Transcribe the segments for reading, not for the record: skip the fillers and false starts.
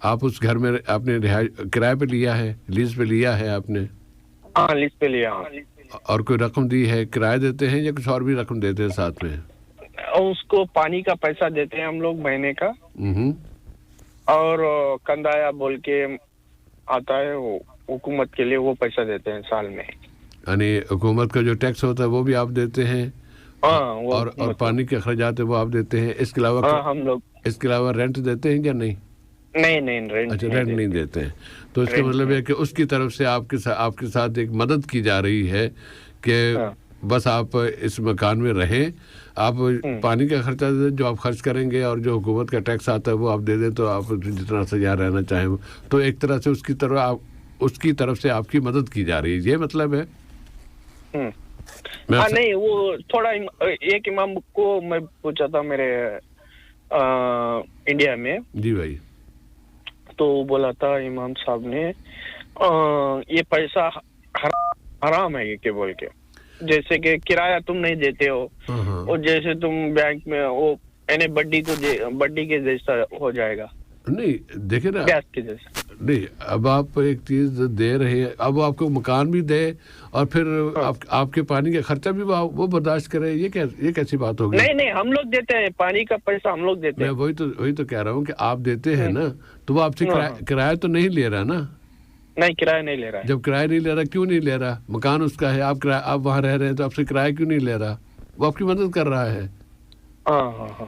آپ اس گھر میں آپ نے کرائے پہ لیا ہے, لیز پہ لیا ہے آپ نے؟ ہاں لیز پہ لیا. اور کوئی رقم دی ہے, کرایہ دیتے ہیں یا کچھ اور بھی رقم دیتے ہیں ساتھ میں؟ اس کو پانی کا پیسہ دیتے ہیں ہم لوگ مہینے کا, اور کندایا بول کے آتا ہے وہ حکومت کے لیے, وہ پیسہ دیتے ہیں سال میں. یعنی حکومت کا جو ٹیکس ہوتا ہے وہ بھی آپ دیتے ہیں؟ ہاں. اور پانی کے اخراجات وہ آپ دیتے ہیں. اس کے علاوہ ہم لوگ اس کے علاوہ رینٹ دیتے ہیں یا نہیں؟ نہیں اچھا, رینٹ نہیں دیتے ہیں. تو اس کا مطلب ہے کہ اس کی طرف سے آپ کے ساتھ ایک مدد کی جا رہی ہے کہ بس آپ اس مکان میں رہیں, آپ پانی کا خرچہ دے دیں جو آپ خرچ کریں گے, اور جو حکومت کا ٹیکس آتا ہے وہ آپ دے دیں, تو آپ جتنا سے یہاں رہنا چاہیں. تو ایک طرح سے اس کی طرف سے آپ کی مدد کی جا رہی ہے, یہ مطلب ہے؟ نہیں, وہ تھوڑا ایک امام کو میں پوچھا تھا میرے انڈیا میں. جی بھائی. تو بولا تھا امام صاحب نے یہ پیسہ حرام ہے کہ بول کے, جیسے کہ کرایہ تم نہیں دیتے ہو, اور جیسے تم بینک میں وہ بڈی کے جیسا ہو جائے گا. نہیں دیکھیں نا, بیاج کے جیسا نہیں. اب آپ ایک چیز دے رہے ہیں, اب آپ کو مکان بھی دے اور پھر آپ کے پانی کا خرچہ بھی وہ برداشت کرے, یہ کیسی بات ہوگی؟ نہیں, ہم لوگ دیتے ہیں پانی کا پیسہ, ہم لوگ دیتے ہیں. میں وہی تو کہہ رہا ہوں کہ آپ دیتے ہیں نا, تو وہ آپ سے کرایہ تو نہیں لے رہا نا؟ نہیں, کرایہ نہیں لے رہا ہے. جب کرایہ نہیں لے رہا, کیوں نہیں لے رہا؟ مکان اس کا ہے, آپ وہاں رہ رہے ہیں, تو آپ سے کرایہ کیوں نہیں لے رہا؟ وہ آپ کی مدد کر رہا ہے. ہاں.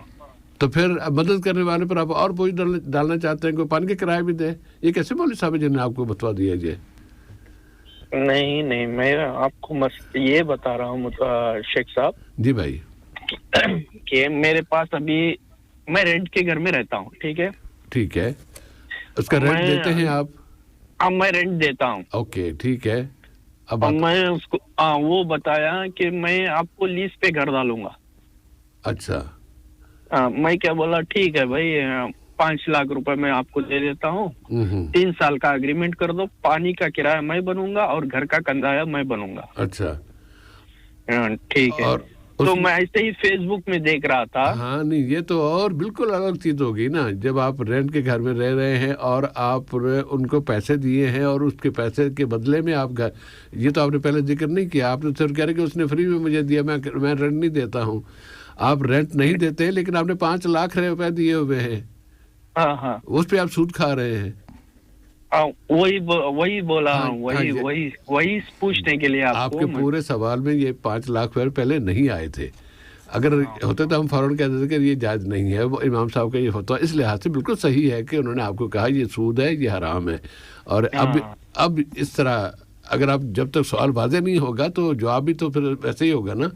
تو پھر مدد کرنے والے پر آپ اور بوجھ ڈالنا چاہتے ہیں کہ پانی کا کرایہ بھی دے. یہ کیسے مولوی صاحب جن نے آپ کو بتوا دیا یہ؟ نہیں, میں آپ کو یہ بتا رہا ہوں شیخ صاحب. جی بھائی. کہ میرے پاس ابھی میں رینٹ کے گھر میں رہتا ہوں. ٹھیک ہے. اس کا رینٹ دیتے ہیں آپ؟ اب میں رینٹ دیتا ہوں. اوکے, ٹھیک ہے. اب میں اس کو وہ بتایا کہ میں آپ کو لیز پہ گھر ڈالوں گا. اچھا. میں کیا بولا, ٹھیک ہے بھائی, 5 لاکھ روپے میں آپ کو دے دیتا ہوں, 3 سال کا اگریمنٹ کر دو, پانی کا کرایہ میں بنوں گا اور گھر کا کندا میں بنوں گا. اچھا, ٹھیک ہے. تو میں ایسے ہی فیس بک میں دیکھ رہا تھا. ہاں نہیں, یہ تو اور بالکل الگ چیز ہوگی نا. جب آپ رینٹ کے گھر میں رہ رہے ہیں اور آپ ان کو پیسے دیے ہیں, اور اس کے پیسے کے بدلے میں آپ یہ تو آپ نے پہلے ذکر نہیں کیا, آپ نے صرف کہہ رہے کہ اس نے فری میں مجھے دیا, میں رینٹ نہیں دیتا ہوں. آپ رینٹ نہیں دیتے, لیکن آپ نے 5 لاکھ روپے دیے ہوئے ہیں. ہاں. اس پہ آپ سود کھا رہے ہیں. وہی بولا, وہی پوچھنے کے لیے آپ کے پورے سوال میں یہ 5 لاکھ روپے پہلے نہیں آئے تھے. اگر ہوتے تو ہم فوراً کہتے تھے کہ یہ جائز نہیں ہے. وہ امام صاحب کا یہ فتویٰ اس لحاظ سے بالکل صحیح ہے کہ انہوں نے آپ کو کہا یہ سود ہے, یہ حرام ہے. اور اب اس طرح اگر آپ جب تک سوال واضح نہیں ہوگا تو جواب بھی تو پھر ویسے ہی ہوگا نا.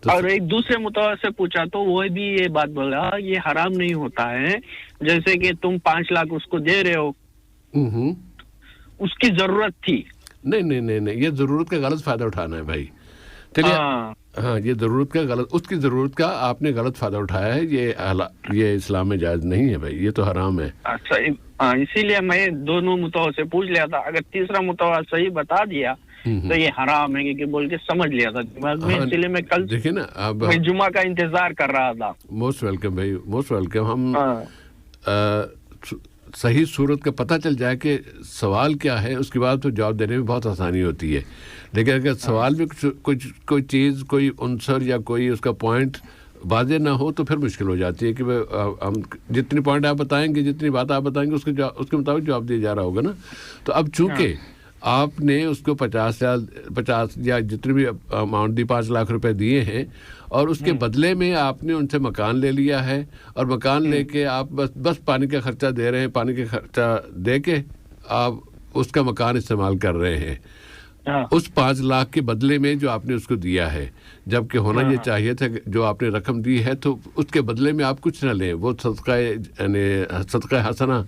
اور ایک دوسرے متوازی سے پوچھا تو وہ بھی یہ بات بولا, یہ حرام نہیں ہوتا ہے. جیسے کہ تم 5 لاکھ اس کو دے رہے ہو, اس کی ضرورت تھی. نہیں, یہ ضرورت کا غلط فائدہ اٹھانا ہے بھائی. چلیے, ہاں, یہ ضرورت کا غلط, اس کی ضرورت کا آپ نے غلط فائدہ اٹھایا ہے. یہ اسلام میں جائز نہیں ہے بھائی, یہ تو حرام ہے. اچھا, اسی لیے میں دونوں متوازی سے پوچھ لیا تھا. اگر تیسرا متوازی صحیح بتا دیا تو یہ حرام ہے کہ بول کے سمجھ لیا تھا دماغ میں. اسی لیے میں کل دیکھیں نا, اب میں جمعہ کا انتظار کر رہا تھا. موسٹ ویلکم بھائی, موسٹ ویلکم. ہم صحیح صورت کا پتہ چل جائے کہ سوال کیا ہے, اس کے بعد تو جواب دینے میں بہت آسانی ہوتی ہے. لیکن اگر سوال میں کوئی چیز, کوئی عنصر یا کوئی اس کا پوائنٹ واضح نہ ہو تو پھر مشکل ہو جاتی ہے کہ ہم جتنی پوائنٹ آپ بتائیں گے, جتنی بات آپ بتائیں گے, اس کے مطابق جواب دیا جا رہا ہوگا نا. تو اب چونکہ آپ نے اس کو 50 یا جتنے بھی اماؤنٹ دی, 5 لاکھ روپے دیے ہیں, اور اس کے بدلے میں آپ نے ان سے مکان لے لیا ہے, اور مکان لے کے آپ بس پانی کا خرچہ دے رہے ہیں, پانی کا خرچہ دے کے آپ اس کا مکان استعمال کر رہے ہیں. اس 5 لاکھ کے بدلے میں جو آپ نے اس کو دیا ہے, جبکہ ہونا یہ چاہیے تھا جو آپ نے رقم دی ہے تو اس کے بدلے میں آپ کچھ نہ لیں. وہ صدقہ حسنہ,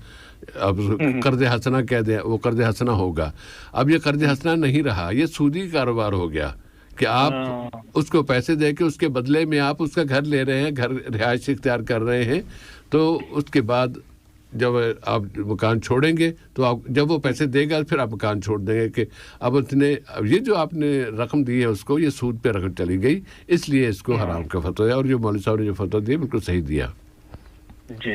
اب قرض حسنہ کہہ دیں, وہ قرض حسنہ ہوگا. اب یہ قرض حسنہ نہیں رہا, یہ سودی کاروبار ہو گیا کہ آپ اس کو پیسے دے کے اس کے بدلے میں آپ اس کا گھر لے رہے ہیں, گھر رہائش اختیار کر رہے ہیں. تو اس کے بعد جب آپ مکان چھوڑیں گے تو آپ جب وہ پیسے دے گا پھر آپ مکان چھوڑ دیں گے کہ اب یہ جو آپ نے رقم دی ہے اس کو, یہ سود پہ رقم چلی گئی, اس لیے اس کو حرام کا فتویٰ ہے. اور جو مولوی صاحب نے جو فتویٰ دیا بالکل صحیح دیا. جی.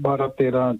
12, 13,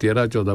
13, 14,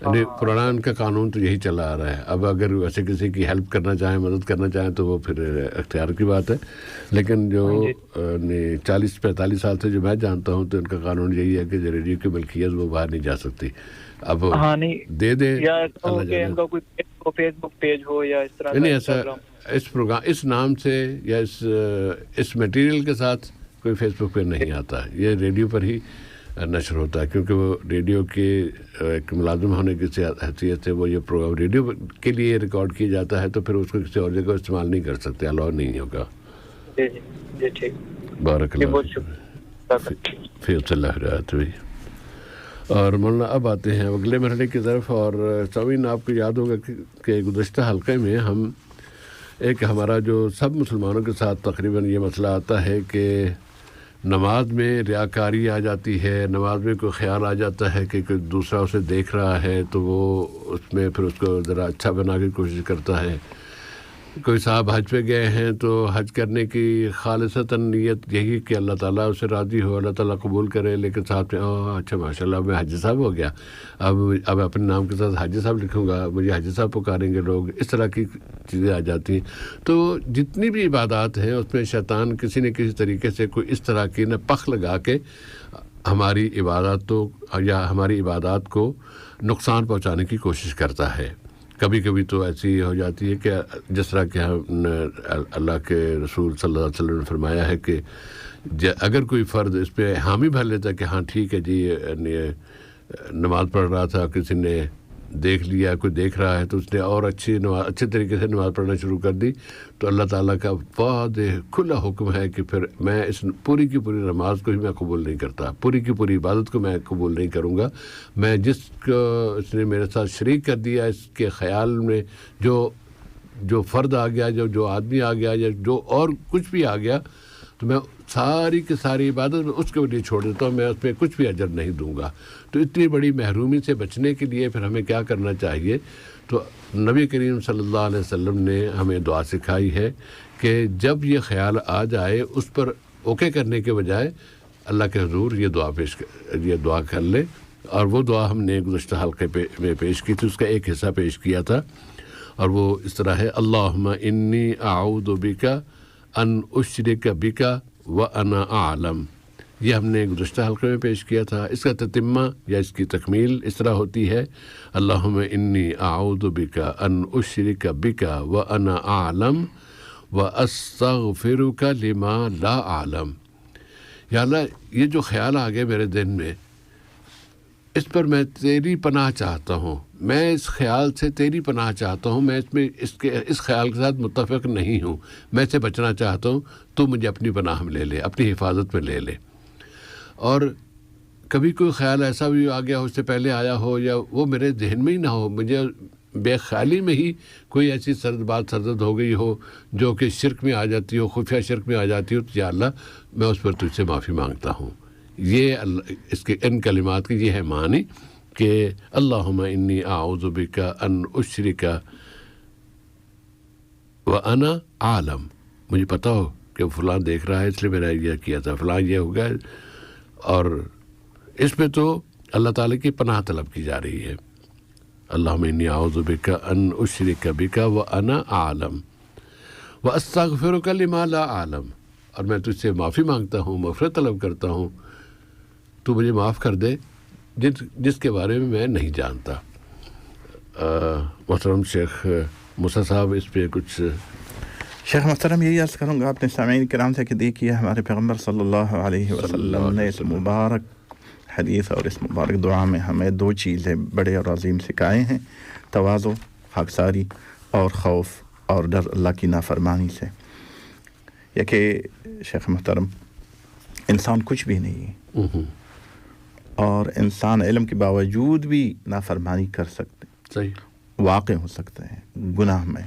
یعنی پرانا کا قانون تو یہی چلا آ رہا ہے. اب اگر ویسے کسی کی ہیلپ کرنا چاہیں, مدد کرنا چاہیں تو وہ پھر اختیار کی بات ہے, لیکن جو 40-45 سال سے جو میں جانتا ہوں تو ان کا قانون یہی ہے کہ جو ریڈیو کی ملکیت وہ باہر نہیں جا سکتی. اب دے دیں ان کا کوئی فیس بک پیج ہو یا اس طرح, نہیں ایسا اس پروگرام اس نام سے یا اس میٹیریل کے ساتھ کوئی فیس بک پہ نہیں آتا. یہ ریڈیو پر ہی نشر ہوتا ہے, کیونکہ وہ ریڈیو کے ایک ملازم ہونے کی حیثیت سے وہ یہ پروگرام ریڈیو کے لیے ریکارڈ کیا جاتا ہے, تو پھر اس کو کسی اور جگہ استعمال نہیں کر سکتے, الاؤ نہیں ہوگا. جی ٹھیک, بارک اللہ فی اللہ رات ہوئی. اور مولانا اب آتے ہیں اگلے مرحلے کی طرف. اور سامعین آپ کو یاد ہوگا کہ گزشتہ حلقے میں ہم ایک ہمارا جو سب مسلمانوں کے ساتھ تقریباً یہ مسئلہ آتا ہے کہ نماز میں ریاکاری آ جاتی ہے, نماز میں کوئی خیال آ جاتا ہے کہ کوئی دوسرا اسے دیکھ رہا ہے تو وہ اس میں پھر اس کو ذرا اچھا بنا کی کوشش کرتا ہے. کوئی صاحب حج پہ گئے ہیں تو حج کرنے کی خالصتاً نیت یہی کہ اللہ تعالیٰ اسے راضی ہو, اللہ تعالیٰ قبول کرے, لیکن صاحب نے اچھا ماشاء اللہ میں حاجی صاحب ہو گیا, اب اپنے نام کے ساتھ حاجی صاحب لکھوں گا, مجھے حاجی صاحب پکاریں گے لوگ, اس طرح کی چیزیں آ جاتی ہیں. تو جتنی بھی عبادات ہیں اس میں شیطان کسی نہ کسی طریقے سے کوئی اس طرح کی پخ لگا کے ہماری عبادات کو نقصان پہنچانے کی کوشش کرتا ہے. کبھی کبھی تو ایسی ہو جاتی ہے کہ جس طرح کہ اللہ کے رسول صلی اللہ علیہ وسلم نے فرمایا ہے کہ اگر کوئی فرد اس پہ حامی بھر لیتا ہے کہ ہاں ٹھیک ہے جی نماز پڑھ رہا تھا, کسی نے دیکھ لیا, کوئی دیکھ رہا ہے, تو اس نے اور اچھے طریقے سے نماز پڑھنا شروع کر دی, تو اللہ تعالیٰ کا واضح کھلا حکم ہے کہ پھر میں اس پوری کی پوری نماز کو ہی میں قبول نہیں کرتا, پوری کی پوری عبادت کو میں قبول نہیں کروں گا. میں جس کو اس نے میرے ساتھ شریک کر دیا, اس کے خیال میں جو فرد آ گیا, جو آدمی آ گیا, یا جو اور کچھ بھی آ گیا, تو میں ساری کی ساری عبادت میں اس کے لیے چھوڑ دیتا ہوں, میں اس پہ کچھ بھی اجر نہیں دوں گا. تو اتنی بڑی محرومی سے بچنے کے لیے پھر ہمیں کیا کرنا چاہیے؟ تو نبی کریم صلی اللہ علیہ وسلم نے ہمیں دعا سکھائی ہے کہ جب یہ خیال آ جائے اس پر اوکے کرنے کے بجائے اللہ کے حضور یہ دعا کر لے. اور وہ دعا ہم نے گزشتہ حلقے میں پیش کی تھی, اس کا ایک حصہ پیش کیا تھا, اور وہ اس طرح ہے: اللہم انی اعوذ بک ان اشرک بک وانا اعلم. یہ ہم نے گزشتہ حلقے میں پیش کیا تھا. اس کا تتمہ یا اس کی تکمیل اس طرح ہوتی ہے: اللہم انی اعوذ بک ان اشرک بک وانا اعلم واستغفرک لما لا اعلم. یا اللہ یہ جو خیال آ گئے میرے دل میں, اس پر میں تیری پناہ چاہتا ہوں, میں اس خیال سے تیری پناہ چاہتا ہوں, میں اس خیال کے ساتھ متفق نہیں ہوں, میں اسے بچنا چاہتا ہوں, تو مجھے اپنی پناہ میں لے لے, اپنی حفاظت میں لے لے. اور کبھی کوئی خیال ایسا بھی آ گیا ہو, اس سے پہلے آیا ہو, یا وہ میرے ذہن میں ہی نہ ہو, مجھے بے خیالی میں ہی کوئی ایسی بات سرزد ہو گئی ہو جو کہ شرک میں آ جاتی ہو, خفیہ شرک میں آ جاتی ہو, تو یا اللہ میں اس پر تجھ سے معافی مانگتا ہوں. یہ اس کے ان کلمات کی یہ ہے معنی کہ اللہم انی اعوذ بک ان اشرک وانا عالم. مجھے پتہ ہو کہ فلاں دیکھ رہا ہے, اس لیے میں نے یہ کیا تھا, فلاں یہ ہو گیا, اور اس پہ تو اللہ تعالیٰ کی پناہ طلب کی جا رہی ہے. اللہم انی اعوذ بک ان اشرک بک وانا عالم واستغفرک لما لا اعلم. اور میں تجھ سے معافی مانگتا ہوں, مغفرت طلب کرتا ہوں, تو مجھے معاف کر دے جس کے بارے میں نہیں جانتا. محترم شیخ موسیٰ صاحب اس پہ کچھ. شیخ محترم یہی عرض کروں گا اپنے سامعین کرام سے کہ دیکھیے ہمارے پیغمبر صلی اللہ علیہ وسلم نے اس مبارک حدیث اور اس مبارک دعا میں ہمیں دو چیزیں بڑے اور عظیم سکھائے ہیں: تواضع, خاکساری, اور خوف اور ڈر اللہ کی نافرمانی سے. یہ کہ شیخ محترم انسان کچھ بھی نہیں ہے, اور انسان علم کے باوجود بھی نافرمانی کر سکتے, صحیح واقع ہو سکتے ہیں گناہ میں.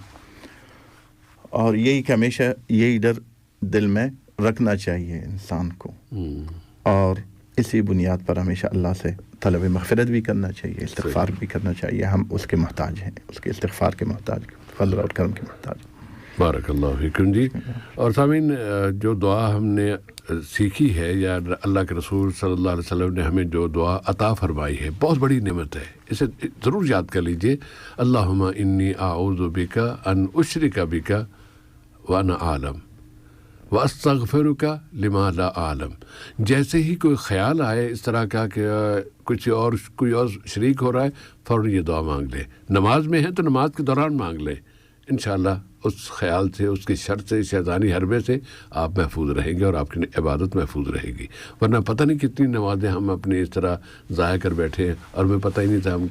اور یہی کہ ہمیشہ یہی ڈر دل میں رکھنا چاہیے انسان کو, اور اسی بنیاد پر ہمیشہ اللہ سے طلب مغفرت بھی کرنا چاہیے, استغفار بھی کرنا چاہیے. ہم اس کے محتاج ہیں, اس کے استغفار کے محتاج, فضل اور کرم کے محتاج. بارک اللہ فیکم جی. اور سامعین جو دعا ہم نے سیکھی ہے یا اللہ کے رسول صلی اللہ علیہ وسلم نے ہمیں جو دعا عطا فرمائی ہے بہت بڑی نعمت ہے, اسے ضرور یاد کر لیجئے. اللہم انی اعوذ بک ان اشرک بک وانا اعلم واستغفرک لما لا اعلم. جیسے ہی کوئی خیال آئے اس طرح کا کہ کوئی اور شریک ہو رہا ہے, فوراً یہ دعا مانگ لے. نماز میں ہے تو نماز کے دوران مانگ لے, انشاءاللہ اس خیال سے, اس کی شر سے, شیطانی حربے سے آپ محفوظ رہیں گے اور آپ کی عبادت محفوظ رہے گی. ورنہ پتہ نہیں کتنی نمازیں ہم اپنی اس طرح ضائع کر بیٹھے ہیں اور ہمیں پتہ ہی نہیں تھا ہم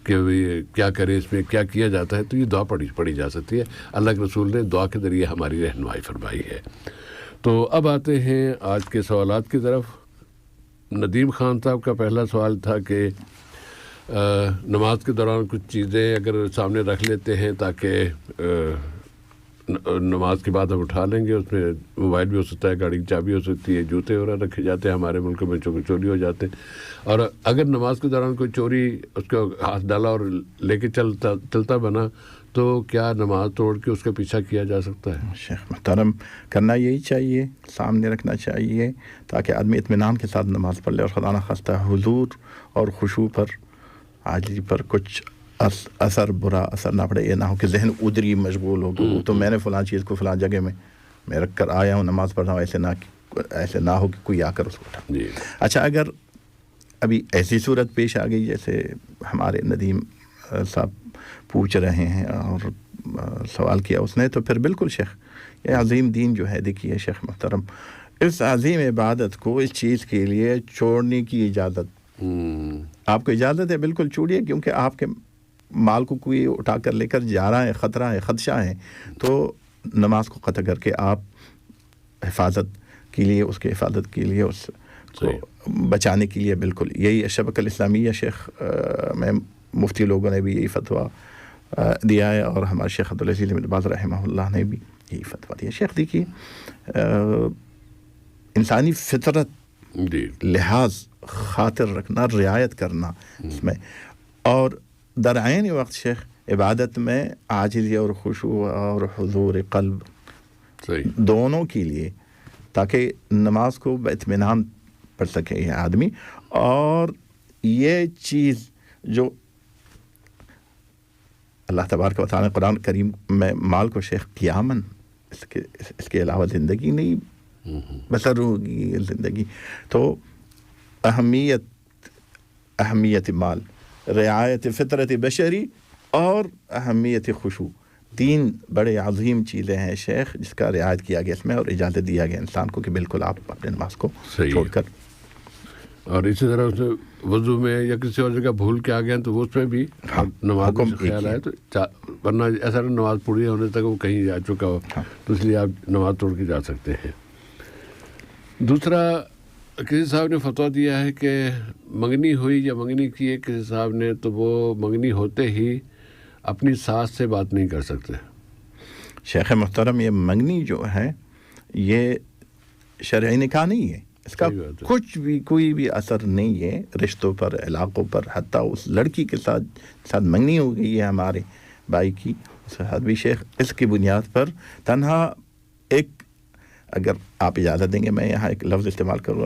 کہ کیا کریں, اس میں کیا کیا جاتا ہے. تو یہ دعا پڑھی جا سکتی ہے. اللہ کے رسول نے دعا کے ذریعے ہماری رہنمائی فرمائی ہے. تو اب آتے ہیں آج کے سوالات کی طرف. ندیم خان صاحب کا پہلا سوال تھا کہ نماز کے دوران کچھ چیزیں اگر سامنے رکھ لیتے ہیں تاکہ نماز کے بعد ہم اٹھا لیں گے. اس میں موبائل بھی ہو سکتا ہے, گاڑی کی چابی ہو سکتی ہے, جوتے وغیرہ رکھے جاتے ہیں, ہمارے ملک میں چوری ہو جاتے ہیں. اور اگر نماز کے دوران کوئی چوری اس کو ہاتھ ڈالا اور لے کے چلتا بنا تو کیا نماز توڑ کے اس کا پیچھا کیا جا سکتا ہے؟ شیخ محترم, کرنا یہی چاہیے, سامنے رکھنا چاہیے تاکہ آدمی اطمینان کے ساتھ نماز پڑھ لے اور خدا نخواستہ حضور اور خشوع پر, عاجزی پر کچھ برا اثر نہ پڑے. یہ نہ ہو کہ ذہن ادھری مشغول ہو کہ وہ تو میں نے فلاں چیز کو فلاں جگہ میں رکھ کر آیا ہوں, نماز پڑھ رہا ہوں, ایسے نہ ہو کہ کوئی آ کر اس کو اٹھا. اچھا, اگر ابھی ایسی صورت پیش آ گئی جیسے ہمارے ندیم صاحب پوچھ رہے ہیں اور سوال کیا اس نے, تو پھر بالکل شیخ, یہ عظیم دین جو ہے, دیکھیے شیخ محترم, اس عظیم عبادت کو اس چیز کے لیے چھوڑنے کی اجازت آپ کو اجازت ہے, بالکل چھوڑیے, کیونکہ آپ کے مال کو کوئی اٹھا کر لے کر جا رہا ہے, خطرہ ہے, خدشہ ہے, تو نماز کو قطع کر کے آپ حفاظت کے لیے, اس کی حفاظت کے لیے, اس کو بچانے کے لیے بالکل یہی شبکہ الاسلامیہ شیخ میں مفتی لوگوں نے بھی یہی فتویٰ دیا ہے اور ہمارے شیخ عبدالعزیز بن باز رحمہ اللہ نے بھی یہی فتویٰ دیا. شیخ دیکھیے, انسانی فطرت لحاظ خاطر رکھنا, رعایت کرنا اس میں, اور در عین وقت شیخ عبادت میں عاجزی اور خشوع اور حضور قلب دونوں کے لیے, تاکہ نماز کو باطمینان پڑھ سکے یہ آدمی. اور یہ چیز جو اللہ تبارک و تعالیٰ نے قرآن کریم میں مال کو شیخ قیاماً, اس کے علاوہ زندگی نہیں بسر ہوگی زندگی. تو اہمیت مال, رعایت فطرت بشری اور اہمیت خشوع, تین بڑے عظیم چیزیں ہیں شیخ جس کا رعایت کیا گیا اس میں, اور اجازت دیا گیا انسان کو کہ بالکل آپ اپنے نماز کو چھوڑ کر. اور اسی طرح اس وضو میں یا کسی اور جگہ بھول کے آ گئے تو اس میں بھی نماز کا خیال آئے تو, ورنہ ایسا نماز پوری ہونے تک وہ کہیں جا چکا ہو تو اس لیے آپ نماز توڑ کے جا سکتے ہیں. دوسرا, کسی صاحب نے فتویٰ دیا ہے کہ منگنی ہوئی یا منگنی کی ہے کسی صاحب نے, تو وہ منگنی ہوتے ہی اپنی ساس سے بات نہیں کر سکتے. شیخ محترم, یہ منگنی جو ہے یہ شرعی نکاح نہیں ہے, اس کا کچھ بھی کوئی بھی اثر نہیں ہے رشتوں پر, علاقوں پر. حتیٰ اس لڑکی کے ساتھ منگنی ہو گئی ہے ہمارے بھائی کی, اس کے ساتھ بھی شیخ اس کی بنیاد پر تنہا ایک, اگر آپ اجازت دیں گے میں یہاں ایک لفظ استعمال کروں گا,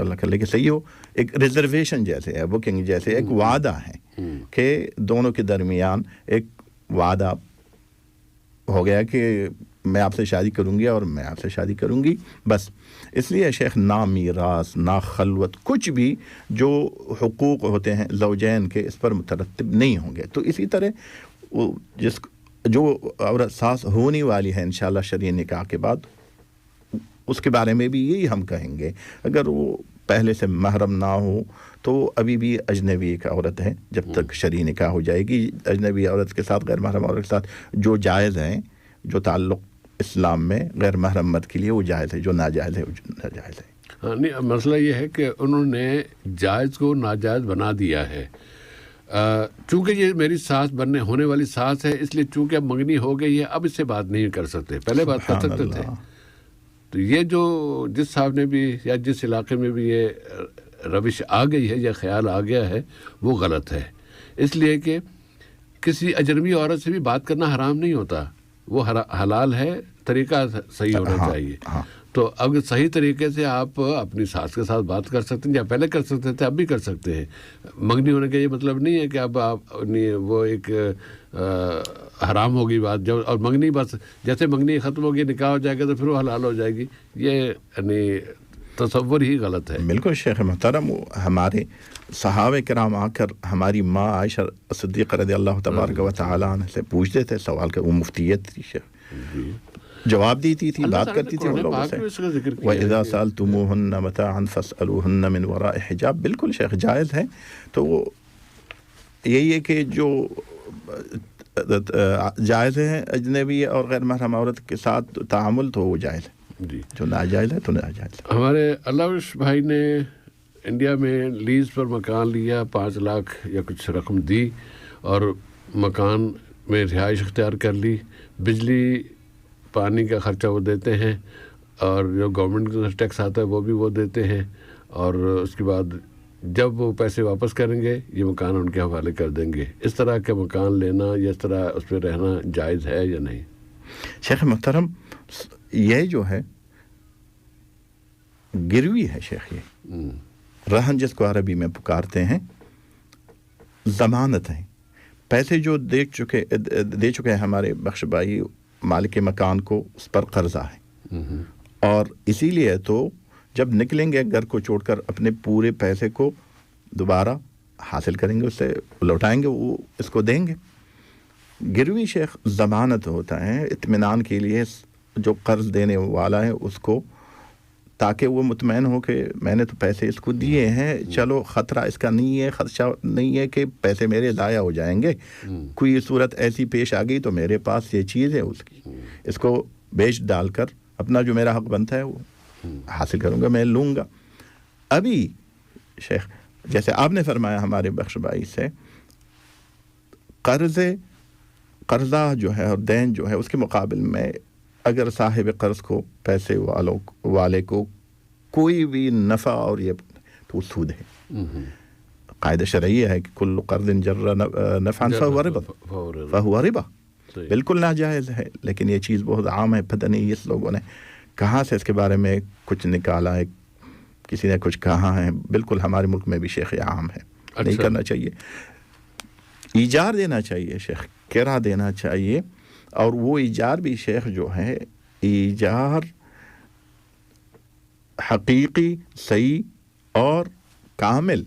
اللہ کر لے کہ صحیح ہو, ایک ریزرویشن جیسے ہے, بکنگ جیسے ایک وعدہ ہے کہ دونوں کے درمیان ایک وعدہ ہو گیا کہ میں آپ سے شادی کروں گی اور میں آپ سے شادی کروں گی بس. اس لیے شیخ نہ میراث نہ خلوت, کچھ بھی جو حقوق ہوتے ہیں زوجین کے اس پر مترتب نہیں ہوں گے. تو اسی طرح جو عورت ساس ہونے والی ہے انشاءاللہ شرعی نکاح کے بعد, اس کے بارے میں بھی یہی ہم کہیں گے, اگر وہ پہلے سے محرم نہ ہو تو ابھی بھی اجنبی ایک عورت ہے جب تک شرعی نکاح ہو جائے گی. اجنبی عورت کے ساتھ, غیر محرم عورت کے ساتھ جو جائز ہیں, جو تعلق اسلام میں غیر محرم مرد کے لیے وہ جائز ہے, جو ناجائز ہے وہ ناجائز ہے. ہاں, نہیں, مسئلہ یہ ہے کہ انہوں نے جائز کو ناجائز بنا دیا ہے. چونکہ یہ میری ساس بننے ہونے والی ساس ہے, اس لیے چونکہ اب منگنی ہو گئی ہے اب اس سے بات نہیں کر سکتے, پہلے بات کر سکتے تھے. تو یہ جو جس صاحب نے بھی یا جس علاقے میں بھی یہ روش آ گئی ہے یا خیال آ گیا ہے وہ غلط ہے. اس لیے کہ کسی اجنبی عورت سے بھی بات کرنا حرام نہیں ہوتا, وہ حلال ہے, طریقہ صحیح ہونا چاہیے. تو اگر صحیح طریقے سے آپ اپنی ساس کے ساتھ بات کر سکتے ہیں, یا پہلے کر سکتے تھے اب بھی کر سکتے ہیں. منگنی ہونے کا یہ مطلب نہیں ہے کہ اب آپ وہ ایک حرام ہوگی بات. جب اور منگنی بس جیسے منگنی ختم ہوگی نکاح ہو جائے گا تو پھر وہ حلال ہو جائے گی, یہ یعنی تصور ہی غلط ہے. بالکل شیخ محترم, ہمارے صحابہ کرام آ کر ہماری ماں عائشہ صدیقہ رضی اللہ تبارک و تعالی عنہ سے پوچھتے تھے سوال کا, وہ مفتیت تھی شیخ, جواب دیتی تھی, بات کرتی تھی ان لوگوں سے. وَإِذَا سَأَلْتُمُوهُنَّ مَتَاعًا فَاسْأَلُوهُنَّ مِنْ وَرَاءِ حِجَاب. بالکل شیخ جائز ہے. تو وہ یہی ہے کہ جو جائز ہے اجنبی اور غیر محرم عورت کے ساتھ تعامل تو وہ جائز ہے, جو ناجائز ہے تو ناجائز ہے. ہمارے علوش بھائی نے انڈیا میں لیز پر مکان لیا, 5 لاکھ یا کچھ رقم دی اور مکان میں رہائش اختیار کر لی. بجلی پانی کا خرچہ وہ دیتے ہیں, اور جو گورنمنٹ کا ٹیکس آتا ہے وہ بھی وہ دیتے ہیں, اور اس کے بعد جب وہ پیسے واپس کریں گے یہ مکان ان کے حوالے کر دیں گے. اس طرح کا مکان لینا یا اس طرح اس پہ رہنا جائز ہے یا نہیں؟ شیخ محترم, یہ جو ہے گروی ہے شیخ, یہ رہن جس کو عربی میں پکارتے ہیں, ضمانت ہے. پیسے جو دے چکے ہیں ہمارے بخش بھائی مالک مکان کو, اس پر قرضہ ہے, اور اسی لیے تو جب نکلیں گے گھر کو چھوڑ کر اپنے پورے پیسے کو دوبارہ حاصل کریں گے, اس سے لوٹائیں گے, وہ اس کو دیں گے. گروی شیخ ضمانت ہوتا ہے اطمینان کے لیے جو قرض دینے والا ہے اس کو, تاکہ وہ مطمئن ہو کہ میں نے تو پیسے اس کو دیے ہیں, چلو خطرہ اس کا نہیں ہے, خدشہ نہیں ہے کہ پیسے میرے ضائع ہو جائیں گے. کوئی صورت ایسی پیش آ گئی تو میرے پاس یہ چیز ہے اس کی, اس کو بیچ ڈال کر اپنا جو میرا حق بنتا ہے وہ حاصل کروں گا, میں لوں گا. ابھی شیخ جیسے آپ نے فرمایا ہمارے بخش بھائی سے, قرضہ جو ہے اور دین جو ہے اس کے مقابل میں اگر صاحب قرض کو پیسے والے کو کوئی بھی نفع اور یہ تو سود ہے. قاعدہ شرعی ہے کہ کل قرض جر نفعا فہو ربا. بالکل ناجائز ہے, لیکن یہ چیز بہت عام ہے. پتہ نہیں اس لوگوں نے کہاں سے اس کے بارے میں کچھ نکالا ہے, کسی نے کچھ کہا ہے. بالکل ہمارے ملک میں بھی شیخ عام ہے, نہیں کرنا چاہیے. ایجار دینا چاہیے شیخ, کرایہ دینا چاہیے. اور وہ ایجار بھی شیخ جو ہے ایجار حقیقی, صحیح اور کامل,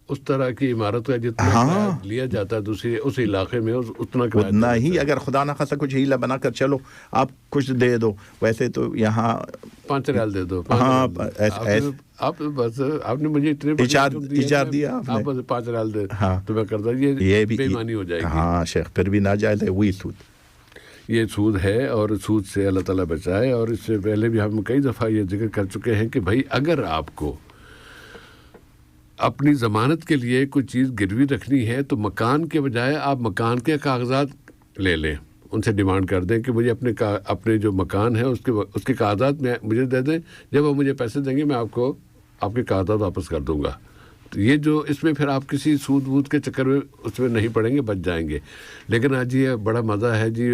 اس طرح کی عمارت کا جتنا لیا جاتا ہے دوسری اس علاقے میں اتنا ہی. اگر خدا نہ خاصا کچھ ہیلا بنا کر چلو آپ کچھ دے دو, ویسے تو یہاں 5 ریال دے دو. ہاں آپ بس آپ نے مجھے ایجار دیا, آپ بس 5 ریال دے تو میں کرتا, یہ بے ایمانی ہو جائے گی. ہاں شیخ پھر بھی ناجائز ہے, وہی سود. یہ سود ہے, اور سود سے اللہ تعالیٰ بچائے. اور اس سے پہلے بھی ہم کئی دفعہ یہ ذکر کر چکے ہیں کہ بھائی اگر آپ کو اپنی ضمانت کے لیے کوئی چیز گروی رکھنی ہے تو مکان کے بجائے آپ مکان کے کاغذات لے لیں, ان سے ڈیمانڈ کر دیں کہ مجھے اپنے جو مکان ہے اس کے کاغذات میں مجھے دے دیں. جب وہ مجھے پیسے دیں گے میں آپ کو آپ کے کاغذات واپس کر دوں گا. تو یہ جو اس میں پھر آپ کسی سود وود کے چکر میں اس میں نہیں پڑیں گے, بچ جائیں گے. لیکن آج یہ بڑا مزہ ہے جی,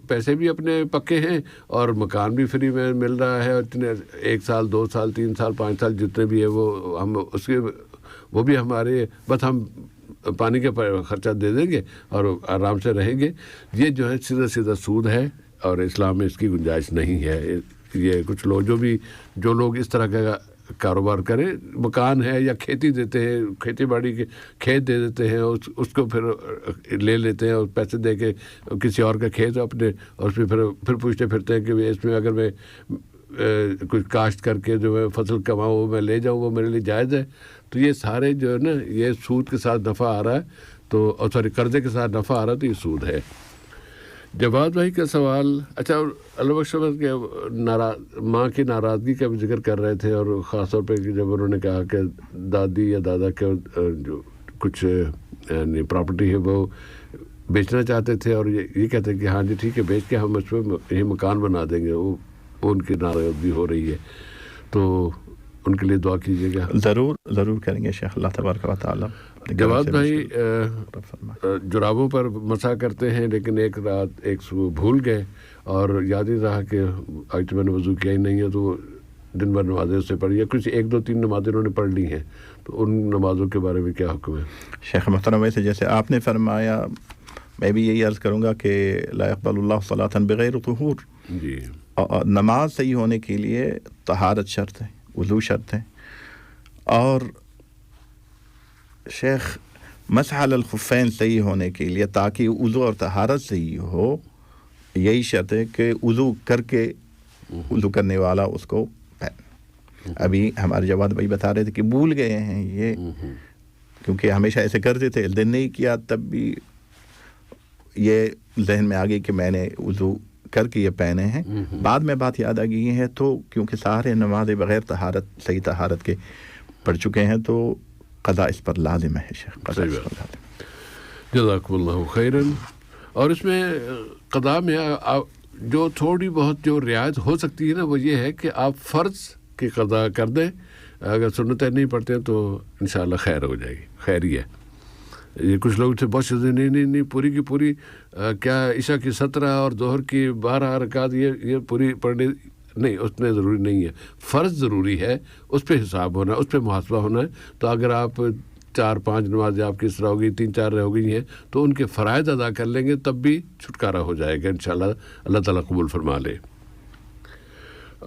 پیسے بھی اپنے پکے ہیں اور مکان بھی فری میں مل رہا ہے. اتنے 1 سال 2 سال 3 سال 5 سال جتنے بھی ہے وہ ہم اس کے وہ بھی ہمارے, بس ہم پانی کا خرچہ دے دیں گے اور آرام سے رہیں گے. یہ جو ہے سیدھا سود ہے, اور اسلام میں اس کی گنجائش نہیں ہے. یہ کچھ لوگ جو لوگ اس طرح کا کاروبار کریں, مکان ہے یا کھیتی دیتے ہیں, کھیتی باڑی کے کھیت دے دیتے ہیں, اس کو پھر لے لیتے ہیں اور پیسے دے کے کسی اور کا کھیت اپنے, اور اس پہ پھر پوچھتے پھرتے ہیں کہ اس میں اگر میں کچھ کاشت کر کے جو میں فصل کماؤں وہ میں لے جاؤں, وہ میرے لیے جائز ہے. تو یہ سارے جو ہے نا, یہ سود کے ساتھ نفع آ رہا ہے, تو قرضے کے ساتھ نفع آ رہا ہے, تو یہ سود ہے. جواد بھائی کا سوال, اچھا اللہ بخش کے ماں کی ناراضگی کا بھی ذکر کر رہے تھے, اور خاص طور پہ جب انہوں نے کہا کہ دادی یا دادا کے جو کچھ یعنی پراپرٹی ہے وہ بیچنا چاہتے تھے, اور یہ کہتے ہیں کہ ہاں جی ٹھیک ہے بیچ کے ہم اس پہ یہ مکان بنا دیں گے. وہ ان کی ناراضگی ہو رہی ہے, تو ان کے لیے دعا کیجیے گا. ضرور کریں گے شیخ, اللہ تبارک و تعالی. جواد بھائی جرابوں پر مسا کرتے ہیں لیکن ایک رات ایک صبح بھول گئے اور یاد ہی رہا کہ آج تو میں نے وضو کیا ہی نہیں ہے، تو دن بھر نمازیں اس سے پڑھی یا کچھ 1 2 3 نمازیں انہوں نے پڑھ لی ہیں، تو ان نمازوں کے بارے میں کیا حکم ہے؟ شیخ محترم ویسے جیسے آپ نے فرمایا میں بھی یہی عرض کروں گا کہ لا يقبل اللہ صلاۃ بغیر طہور، جی نماز صحیح ہونے کے لیے طہارت شرط ہے، وضو شرط ہے، اور شیخ مسح علی الخفین صحیح ہونے کے لیے تاکہ وضو اور طہارت صحیح ہو یہی شرط ہے کہ وضو کر کے وضو کرنے والا اس کو ابھی ہمارے جواد بھائی بتا رہے تھے کہ بھول گئے ہیں یہ، کیونکہ ہمیشہ ایسے کرتے تھے، دن نہیں کیا تب بھی یہ ذہن میں آ گئی کہ میں نے وضو کر کے یہ پہنے ہیں، بعد میں بات یاد آ گئی ہے، تو کیونکہ سارے نمازیں بغیر طہارت صحیح طہارت کے پڑھ چکے ہیں تو قضا اس پر لازم ہے شیخ، قضا اس پر لازم۔ جزاکم اللہ خیراً۔ اور اس میں قضا میں جو تھوڑی بہت جو رعایت ہو سکتی ہے نا وہ یہ ہے کہ آپ فرض کی قضا کر دیں، اگر سنتیں نہیں پڑھتے ہیں تو انشاءاللہ خیر ہو جائے گی، خیر ہی ہے۔ یہ کچھ لوگ تھے بہت سے نہیں پوری کی پوری کیا عشاء کی 17 اور ظہر کی 12 رکعت یہ پوری پڑھنے نہیں، اتنے ضروری نہیں ہے، فرض ضروری ہے، اس پہ حساب ہونا ہے، اس پہ محاسبہ ہونا ہے۔ تو اگر آپ 4 5 نمازیں آپ کی اس طرح ہو گئی، 3 4 ہو گئی ہیں تو ان کے فرائض ادا کر لیں گے تب بھی چھٹکارا ہو جائے گا انشاءاللہ، اللہ تعالیٰ قبول فرما لے۔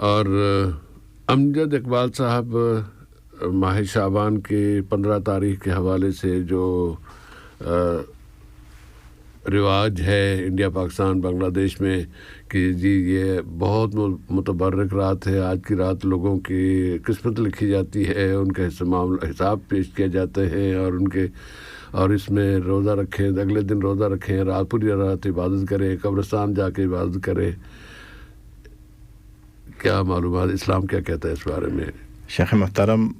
اور امجد اقبال صاحب ماہ شعبان کے 15 تاریخ کے حوالے سے جو رواج ہے انڈیا پاکستان بنگلہ دیش میں کہ جی یہ بہت متبرک رات ہے، آج کی رات لوگوں کی قسمت لکھی جاتی ہے، ان کا حساب پیش کیا جاتے ہیں اور اس میں روزہ رکھیں، اگلے دن روزہ رکھیں، رات پوری رات عبادت کریں، قبرستان جا کے عبادت کریں، کیا معلومات اسلام کیا کہتا ہے اس بارے میں؟ شیخ محترم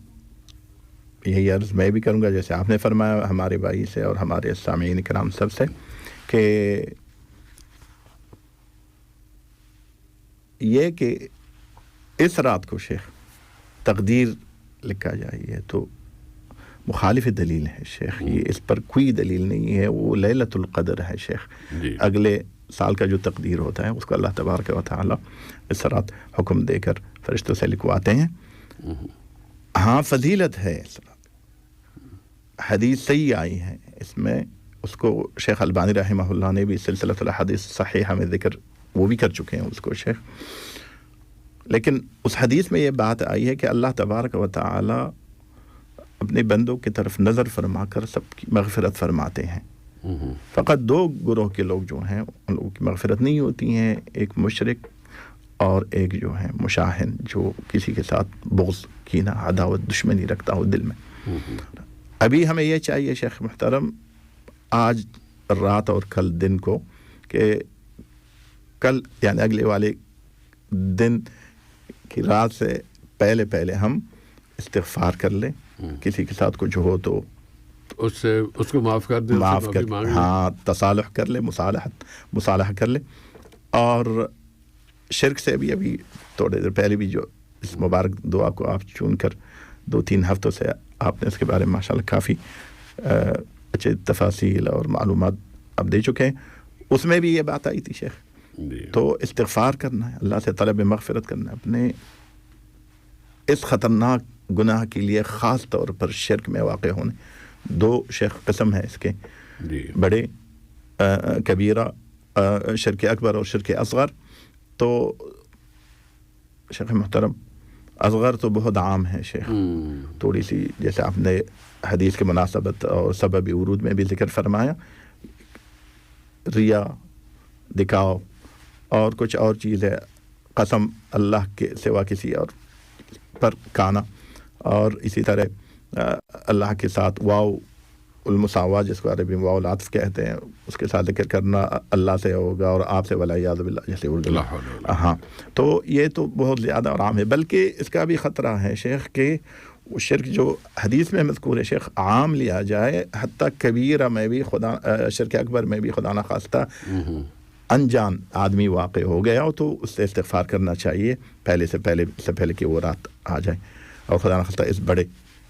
یہی عرض میں بھی کروں گا جیسے آپ نے فرمایا ہمارے بھائی سے اور ہمارے سامعین کرام سب سے کہ یہ کہ اس رات کو شیخ تقدیر لکھا جائے یہ تو مخالف دلیل ہے شیخ، یہ اس پر کوئی دلیل نہیں ہے، وہ لیلۃ القدر ہے شیخ، اگلے سال کا جو تقدیر ہوتا ہے اس کو اللہ تبارک و تعالی اس رات حکم دے کر فرشتوں سے لکھواتے ہیں۔ ہاں فضیلت ہے اس رات، حدیث صحیح آئی ہے اس میں، اس کو شیخ البانی رحمہ اللہ نے بھی سلسلہ الحدیث صحیحہ میں ذکر وہ بھی کر چکے ہیں اس کو شیخ، لیکن اس حدیث میں یہ بات آئی ہے کہ اللہ تبارک و تعالی اپنے بندوں کی طرف نظر فرما کر سب کی مغفرت فرماتے ہیں، فقط 2 گروہ کے لوگ جو ہیں ان لوگوں کی مغفرت نہیں ہوتی ہیں، ایک مشرک اور ایک جو ہے مشاہن جو کسی کے ساتھ بغض کینہ عداوت دشمنی رکھتا ہو دل میں۔ ابھی ہمیں یہ چاہیے شیخ محترم آج رات اور کل دن کو کہ کل یعنی اگلے والے دن کی رات سے پہلے ہم استغفار کر لیں، کسی کے ساتھ کچھ ہو تو اس کو معاف کر دیں، معاف کر، ہاں تصالح کر لیں، مصالحہ کر لیں، اور شرک سے بھی ابھی تھوڑے دیر پہلے بھی جو اس مبارک دعا کو آپ چن کر 2-3 ہفتوں سے آپ نے اس کے بارے میں ماشاءاللہ کافی اچھے تفاصیل اور معلومات اب دے چکے ہیں، اس میں بھی یہ بات آئی تھی شیخ۔ تو استغفار کرنا ہے، اللہ سے طلب مغفرت کرنا ہے اپنے اس خطرناک گناہ کے لیے، خاص طور پر شرک میں واقع ہونے۔ 2 شیخ قسم ہے اس کے، بڑے کبیرہ شرک اکبر اور شرک اصغر۔ تو شیخ محترم اصغر تو بہت عام ہے شیخ، تھوڑی سی جیسے آپ نے حدیث کے مناسبت اور سبب ورود میں بھی ذکر فرمایا، ریا، دکھاؤ اور کچھ اور چیزیں، قسم اللہ کے سوا کسی اور پر کھانا، اور اسی طرح اللہ کے ساتھ واو المساوا جس کو عربی میں واو العطف کہتے ہیں اس کے ساتھ ذکر کرنا اللہ سے ہوگا اور آپ سے والعیاذ باللہ جیسے اردو۔ ہاں تو یہ تو بہت زیادہ اور عام ہے، بلکہ اس کا بھی خطرہ ہے شیخ کہ وہ شرک جو حدیث میں مذکور ہے شیخ عام لیا جائے، حتیٰ کبیرہ میں بھی شرک اکبر میں بھی خدا نخواستہ انجان آدمی واقع ہو گیا ہو تو اس سے استغفار کرنا چاہیے پہلے سے پہلے کہ وہ رات آ جائے اور خدا نخواستہ اس بڑے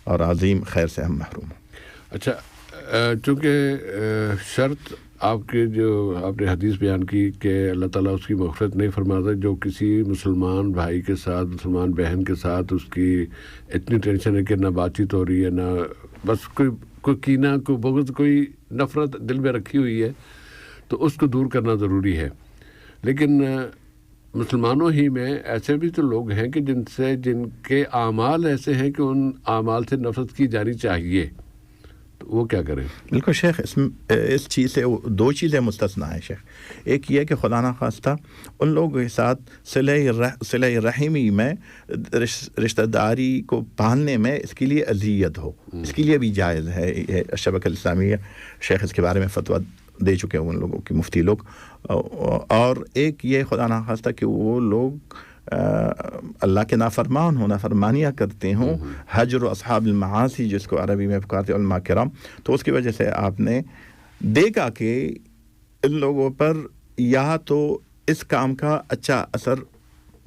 اور عظیم خیر سے ہم محروم ہوں۔ اچھا چونکہ شرط آپ کے جو آپ نے حدیث بیان کی کہ اللہ تعالیٰ اس کی مغفرت نہیں فرماتا جو کسی مسلمان بھائی کے ساتھ مسلمان بہن کے ساتھ اس کی اتنی ٹینشن ہے کہ نہ بات چیت ہو رہی ہے نہ بس کوئی کینہ کوئی بغض کوئی نفرت دل میں رکھی ہوئی ہے تو اس کو دور کرنا ضروری ہے. لیکن مسلمانوں ہی میں ایسے بھی تو لوگ ہیں کہ جن کے اعمال ایسے ہیں کہ ان اعمال سے نفرت کی جانی چاہیے تو وہ کیا کریں؟ بالکل شیخ اس چیز سے دو چیزیں مستثنا ہیں شیخ. ایک یہ کہ خدا نخواستہ ان لوگوں کے ساتھ صلہ رحمی میں رشتہ داری کو پالنے میں اس کے لیے اذیت ہو, اس کے لیے بھی جائز ہے. یہ شبکہ الاسلامیہ شیخ اس کے بارے میں فتویٰ دے چکے ہیں ان لوگوں کی مفتی لوگ. اور ایک یہ خدا نخواستہ کہ وہ لوگ اللہ کے نافرمان ہوں, نافرمانیاں کرتے ہوں, حجر و اصحاب المعاصی جس کو عربی میں پکارتے علماء کرام. تو اس کی وجہ سے آپ نے دیکھا کہ ان لوگوں پر یا تو اس کام کا اچھا اثر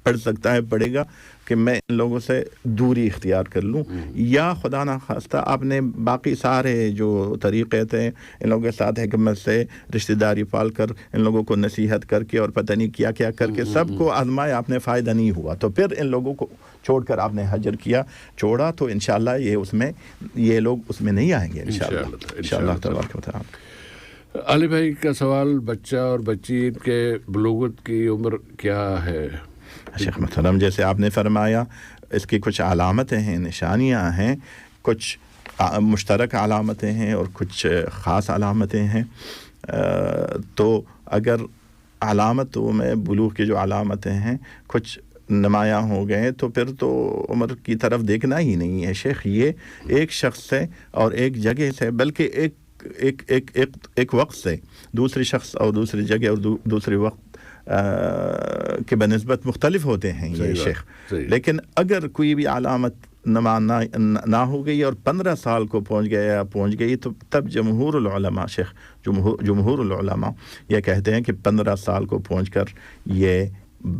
پڑ سکتا ہے, پڑے گا کہ میں ان لوگوں سے دوری اختیار کر لوں, یا خدا نخواستہ آپ نے باقی سارے جو طریقے تھے ان لوگوں کے ساتھ حکمت سے رشتہ داری پال کر ان لوگوں کو نصیحت کر کے اور پتہ نہیں کیا کیا کر کے سب کو آزمایا, آپ نے فائدہ نہیں ہوا تو پھر ان لوگوں کو چھوڑ کر آپ نے حجر کیا, چھوڑا تو انشاءاللہ یہ لوگ اس میں نہیں آئیں گے انشاءاللہ تبارک و تعالی. علی بھائی کا سوال, بچہ اور بچی کے بلوغت کی عمر کیا ہے؟ شیخ محترم جیسے آپ نے فرمایا اس کی کچھ علامتیں ہیں, نشانیاں ہیں, کچھ مشترک علامتیں ہیں اور کچھ خاص علامتیں ہیں. تو اگر علامتوں میں بلوغ کی جو علامتیں ہیں کچھ نمایاں ہو گئے تو پھر تو عمر کی طرف دیکھنا ہی نہیں ہے شیخ. یہ ایک شخص سے اور ایک جگہ سے بلکہ ایک وقت سے دوسری شخص اور دوسری جگہ اور دوسری وقت کے بنسبت مختلف ہوتے ہیں یہ شیخ. لیکن اگر کوئی بھی علامت نہ ہو گئی اور 15 سال کو پہنچ گئی تو تب جمہور العلماء شیخ جمہور العلماء یہ کہتے ہیں کہ 15 سال کو پہنچ کر یہ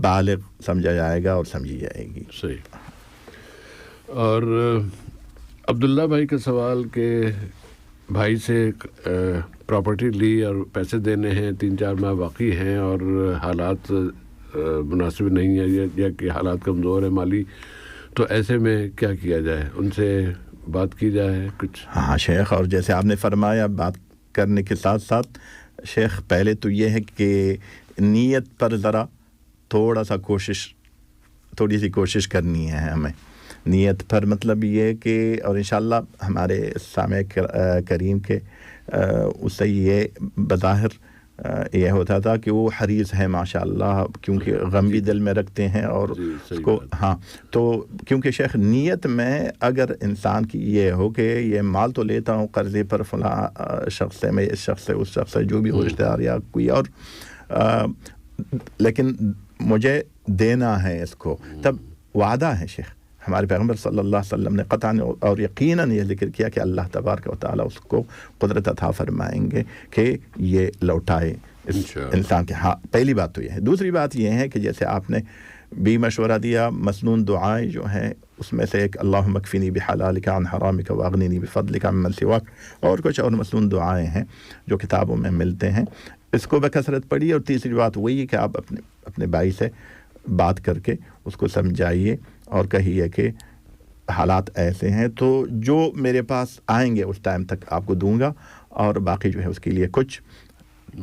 بالغ سمجھا جائے گا اور سمجھی جائے گی. صحیح. اور عبداللہ بھائی کا سوال کہ بھائی سے پراپرٹی لی اور پیسے دینے ہیں, 3-4 ماہ باقی ہیں اور حالات مناسب نہیں ہے یا کہ حالات کمزور ہیں مالی, تو ایسے میں کیا کیا جائے؟ ان سے بات کی جائے کچھ؟ ہاں شیخ, اور جیسے آپ نے فرمایا بات کرنے کے ساتھ ساتھ شیخ پہلے تو یہ ہے کہ نیت پر ذرا تھوڑی سی کوشش کرنی ہے ہمیں. نیت پر مطلب یہ کہ اور انشاءاللہ ہمارے سامع کریم کے اس سے یہ بظاہر یہ ہوتا تھا کہ وہ حریص ہے ماشاءاللہ, کیونکہ غم بھی دل میں رکھتے ہیں اور اس کو ہاں تو کیونکہ شیخ نیت میں اگر انسان کی یہ ہو کہ یہ مال تو لیتا ہوں قرضے پر فلاں شخص سے, میں اس شخص سے اس شخص سے جو بھی ہو رشتہ دار یا کوئی اور, لیکن مجھے دینا ہے اس کو, تب وعدہ ہے شیخ. ہمارے پیغمبر صلی اللہ علیہ وسلم نے قطعاً اور یقیناً یہ ذکر کیا کہ اللہ تبارک و تعالیٰ اس کو قدرت عطا فرمائیں گے کہ یہ لوٹائے اس انسان کے. ہاں پہلی بات تو یہ ہے. دوسری بات یہ ہے کہ جیسے آپ نے بھی مشورہ دیا, مسنون دعائیں جو ہیں اس میں سے ایک اللہم اکفنی بحلالک عن حرامک واغننی بفضلک عمن سواک, اور کچھ اور مسنون دعائیں ہیں جو کتابوں میں ملتے ہیں, اس کو بکثرت پڑھیے. اور تیسری بات وہی ہے کہ آپ اپنے بھائی سے بات کر کے اس کو سمجھائیے اور کہیے کہ حالات ایسے ہیں تو جو میرے پاس آئیں گے اس ٹائم تک آپ کو دوں گا, اور باقی جو ہے اس کے لیے کچھ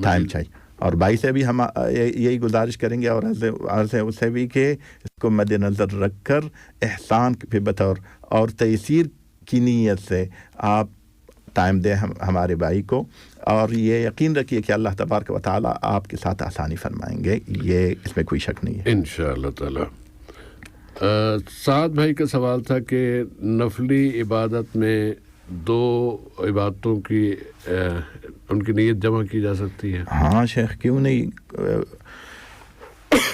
ٹائم چاہیے. اور بھائی سے بھی ہم یہی گزارش کریں گے اور عرض ہے اسے بھی کہ اس کو مد نظر رکھ کر احسان کے بطور اور تیسیر کی نیت سے آپ ٹائم دیں ہمارے بھائی کو, اور یہ یقین رکھیے کہ اللہ تبارک و تعالیٰ آپ کے ساتھ آسانی فرمائیں گے, یہ اس میں کوئی شک نہیں ہے انشاءاللہ تعالی. سعد بھائی کا سوال تھا کہ نفلی عبادت میں 2 عبادتوں کی ان کی نیت جمع کی جا سکتی ہے؟ ہاں شیخ کیوں نہیں.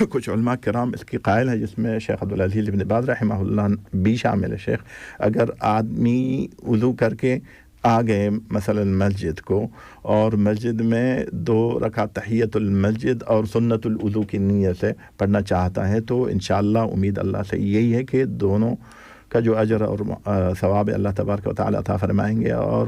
کچھ علماء کرام اس کی قائل ہے جس میں شیخ عبدالعزیز ابن باز رحمہ اللہ بھی شامل ہے. شیخ اگر آدمی وضو کر کے آ گئے مثلا مسجد کو اور مسجد میں 2 رکعت تحیت المسجد اور سنت الوضو کی نیت سے پڑھنا چاہتا ہے تو انشاءاللہ امید اللہ سے یہی ہے کہ دونوں کا جو اجر اور ثواب اللہ تبارک و تعالی عطا فرمائیں گے, اور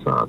7,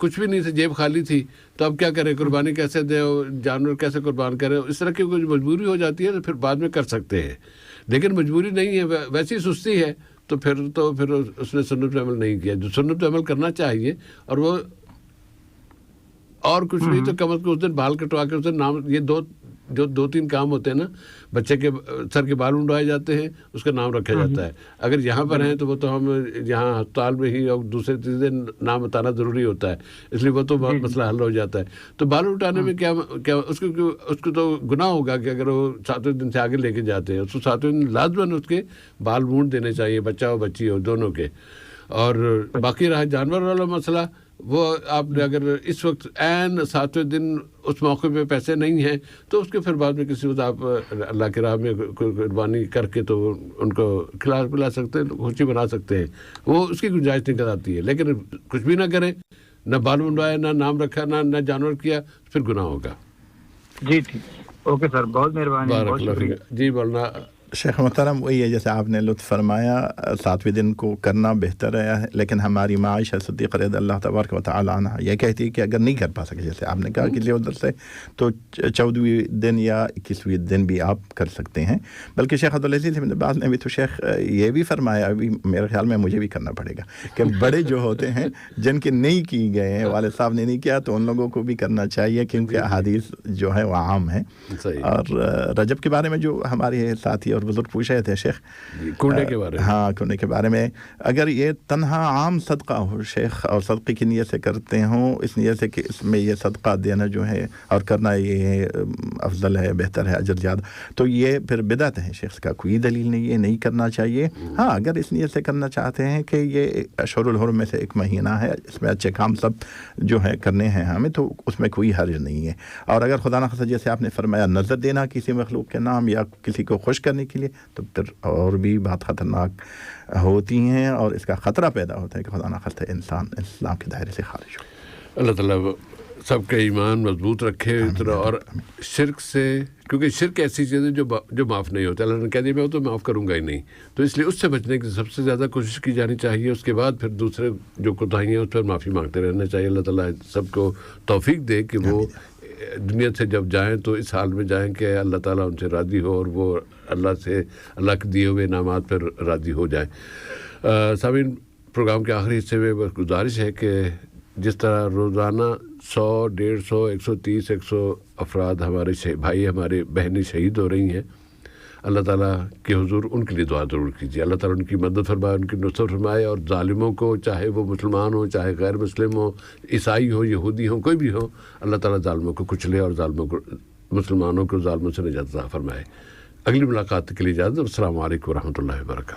کچھ بھی نہیں تھا, جیب خالی تھی, تو اب کیا کریں, قربانی کیسے دیں, جانور کیسے قربان کریں, اس طرح کی کوئی مجبوری ہو جاتی ہے تو پھر بعد میں کر سکتے ہیں, لیکن مجبوری نہیں ہے, ویسی سستی ہے تو پھر اس نے سنت پہ عمل نہیں کیا. جو سنت پہ عمل کرنا چاہیے, اور وہ اور کچھ نہیں تو کم از کم اس دن بال کٹوا کے اس دن نام, یہ دو تین کام ہوتے ہیں نا, بچے کے سر کے بال منڈوائے جاتے ہیں, اس کا نام رکھا جاتا ہے. اگر یہاں پر ہیں تو وہ تو ہم یہاں ہسپتال میں ہی, اور دوسرے تیسرے دن نام بتانا ضروری ہوتا ہے, اس لیے وہ تو بہت مسئلہ حل ہو جاتا ہے. تو بال اٹھانے میں کیا اس کو تو گناہ ہوگا کہ اگر وہ 7ویں دن سے آگے لے کے جاتے ہیں, اس کو 7ویں دن لازماً اس کے بال مونڈ دینے چاہیے, بچہ ہو بچی ہو دونوں کے. اور باقی رہا جانور والا مسئلہ, وہ آپ نے اگر اس وقت عین 7ویں دن اس موقع پہ پیسے نہیں ہیں تو اس کے پھر بعد میں کسی وقت آپ اللہ کی راہ میں قربانی کر کے تو ان کو کھلا پلا سکتے ہیں, خوشی بنا سکتے ہیں, وہ اس کی گنجائش نکل آتی ہے. لیکن کچھ بھی نہ کریں, نہ بال منڈوائے, نہ نام رکھا, نہ جانور کیا, پھر گناہ ہوگا. جی ٹھیک, اوکے سر, بہت مہربانی, بہت شکریہ. جی بولنا شیخ محترم, وہی ہے جیسے آپ نے لطف فرمایا 7ویں دن کو کرنا بہتر ہے, لیکن ہماری ماں عائشہ صدیقہ رضی اللہ تبارک و تعالی عنہا یہ کہتی ہے کہ اگر نہیں کر پا سکے, جیسے آپ نے کہا کہ ادھر سے, تو 14ویں دن یا 21ویں دن بھی آپ کر سکتے ہیں. بلکہ شیخ عبدالعزیز ابن باز نے بھی تو شیخ یہ بھی فرمایا, ابھی میرے خیال میں مجھے بھی کرنا پڑے گا, کہ بڑے جو ہوتے ہیں جن کے نہیں کی گئے ہیں, والد صاحب نے نہیں کیا, تو ان لوگوں کو بھی کرنا چاہیے, کیونکہ احادیث جو ہے وہ عام ہیں. اور رجب کے بارے میں جو ہمارے ساتھی اور بزرگ پوچھ رہے تھے شیخ, کنڈے کے بارے میں, ہاں کنڈے کے بارے میں, اگر یہ تنہا عام صدقہ ہو شیخ, اور صدقے کی نیت سے کرتے ہوں, اس نیت سے کہ اس میں یہ صدقہ دینا جو ہے اور کرنا یہ افضل ہے, بہتر ہے, اجر زیادہ, تو یہ پھر بدعت ہے شیخ, کا کوئی دلیل نہیں ہے, نہیں کرنا چاہیے. ہاں اگر اس نیت سے کرنا چاہتے ہیں کہ یہ اشہر الحرم میں سے ایک مہینہ ہے, اس میں اچھے کام سب جو ہے کرنے ہیں ہمیں, تو اس میں کوئی حرج نہیں ہے. اور اگر خدا نخواستہ جیسے آپ نے فرمایا نظر دینا کسی مخلوق کے نام یا کسی کو خوش کرنے کے لیے, تو پھر اور بھی بات خطرناک ہوتی ہیں, اور اس کا خطرہ پیدا ہوتا ہے کہ خدا نخواستہ انسان اسلام کے دائرے سے خارج ہو. اللہ تعالیٰ سب کا ایمان مضبوط رکھے, اور شرک سے, کیونکہ شرک ایسی چیز ہے جو معاف نہیں ہوتا. اللہ نے کہہ دیا میں وہ تو معاف کروں گا ہی نہیں, تو اس لیے اس سے بچنے کی سب سے زیادہ کوشش کی جانی چاہیے. اس کے بعد پھر دوسرے جو کوتاہیاں ہیں اس پر معافی مانگتے رہنا چاہیے. اللہ تعالیٰ سب کو توفیق دے کہ وہ دنیا سے جب جائیں تو اس حال میں جائیں کہ اللہ تعالیٰ ان سے راضی ہو, اور وہ اللہ کے دیے ہوئے انعامات پر راضی ہو جائیں. سامعین, پروگرام کے آخری حصے میں بس گزارش ہے کہ جس طرح روزانہ 100, 150, 130, 100 افراد ہمارے بھائی ہمارے بہنیں شہید ہو رہی ہیں, اللہ تعالیٰ کے حضور ان کے لیے دعا ضرور کیجیے. اللہ تعالیٰ ان کی مدد فرمائے, ان کی نصرت فرمائے, اور ظالموں کو, چاہے وہ مسلمان ہوں, چاہے غیر مسلم ہوں, عیسائی ہو, یہودی ہوں, کوئی بھی ہو, اللہ تعالیٰ ظالموں کو کچلے, اور ظالموں کو, مسلمانوں کو ظالموں سے نجات عطا فرمائے. اگلی ملاقات کے لیے اجازت. السلام علیکم ورحمۃ اللہ وبرکاتہ.